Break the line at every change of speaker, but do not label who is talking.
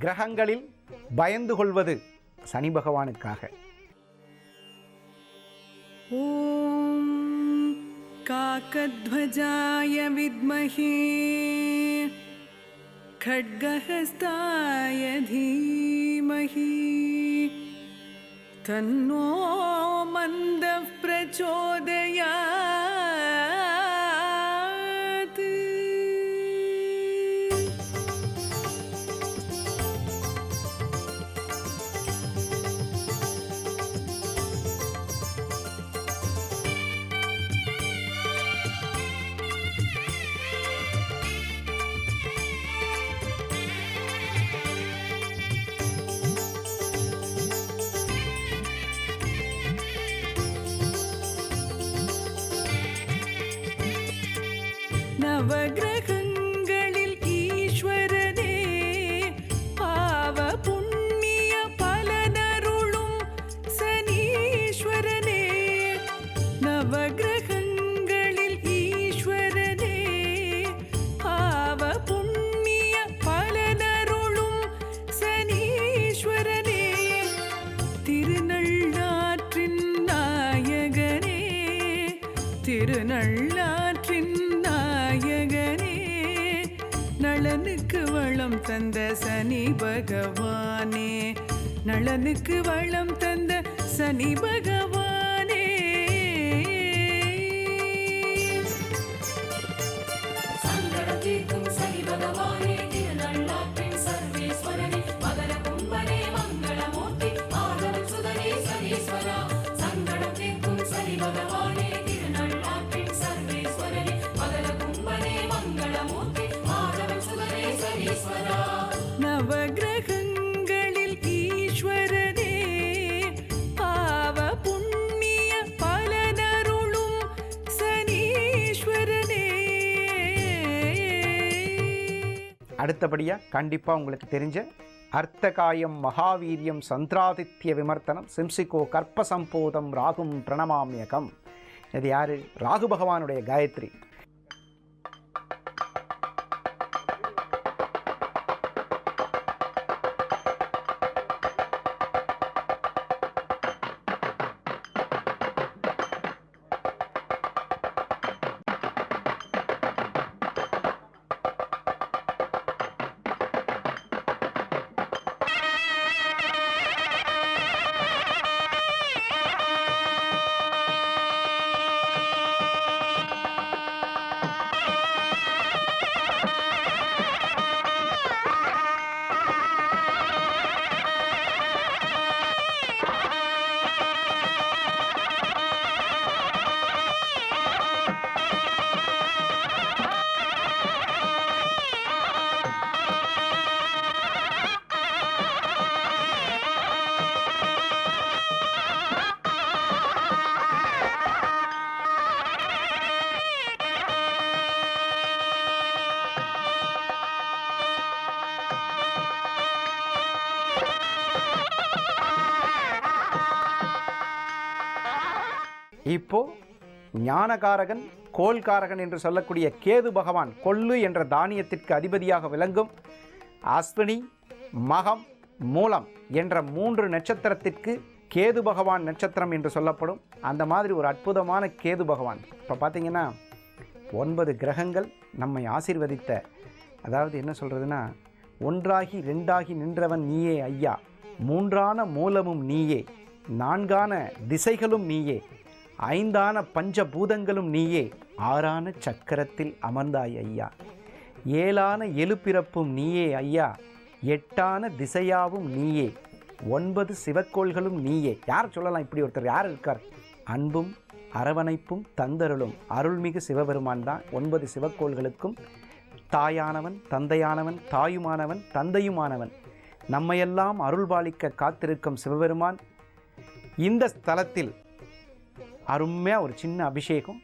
கிரகங்களில் பயந்து கொள்வது சனி பகவானுக்காக.
ஓம் காகத்வஜாய வித்மஹே खड्गहस्ताय धीमहि तन्नो मन्दः प्रचोदयात्. நவகிரகங்களில் ஈஸ்வரனே பாவ புண்ணிய பலனருளும் சனீஸ்வரனே. நவகிரகங்களில் ஈஸ்வரனே பாவ புண்ணிய பலனருளும் சனீஸ்வரனே. திருநள்ளாற்றின் நாயகனே திருநள்ளாற்றின் நாயகனே. நளனுக்கு வளம் தந்த சனி பகவானே நளனுக்கு வளம் தந்த சனி பகவானே.
சங்கடத்தீர்க்கும் சனி பகவானே திருநள்ளாற்றின் சர்வேஸ்வரனே மகர கும்பனே மங்களமூர்த்தி மாதவ சுதனே சனீஸ்வரா. சங்கடத்தீர்க்கும் சனி பகவானே திருநள்ளாற்றின் சர்வேஸ்வரனே மகர கும்பனே மங்களமூர்த்தி மாதவ சுதனே சனீஸ்வரா.
நவகிரகங்களில் ஈஸ்வரனே பாவ புண்ணிய பலனருளும் சனீஸ்வரனே.
அடுத்தபடியாக கண்டிப்பாக உங்களுக்கு தெரிஞ்ச அர்த்தகாயம் மகாவீரியம் சந்திராதித்ய விமர்த்தனம் சிம்சிகோ கற்பசம்போதம் ராகும் பிரணமாமியகம். இது யாரு? ராகு பகவானுடைய காயத்ரி. இப்போ ஞானகாரகன் கோல்காரகன் என்று சொல்லக்கூடிய கேது பகவான் கொள்ளு என்ற தானியத்திற்கு அதிபதியாக விளங்கும் அஸ்வினி மகம் மூலம் என்ற 3 நட்சத்திரத்திற்கு கேது பகவான் நட்சத்திரம் என்று சொல்லப்படும். அந்த மாதிரி ஒரு அற்புதமான கேது பகவான். இப்போ பார்த்தீங்கன்னா 9 கிரகங்கள் நம்மை ஆசீர்வதித்த, அதாவது என்ன சொல்கிறதுனா, ஒன்றாகி ரெண்டாகி நின்றவன் நீயே ஐயா, மூன்றான மூலமும் நீயே, நான்கான திசைகளும் நீயே, ஐந்தான பஞ்சபூதங்களும் நீயே, ஆறான சக்கரத்தில் அமர்ந்தாய் ஐயா, ஏழான எழுப்பிறப்பும் நீயே ஐயா, எட்டான திசையாவும் நீயே, 9 சிவக்கோள்களும் நீயே. யார் சொல்லலாம் இப்படி ஒருத்தர்? யார் இருக்கார்? அன்பும் அரவணைப்பும் தந்தருளும் அருள்மிகு சிவபெருமான் தான் 9 சிவக்கோள்களுக்கும் தாயானவன், தந்தையானவன், தாயுமானவன், தந்தையுமானவன், நம்மையெல்லாம் அருள்பாலிக்க காத்திருக்கும் சிவபெருமான். இந்த ஸ்தலத்தில் அருமையாக ஒரு சின்ன அபிஷேகம்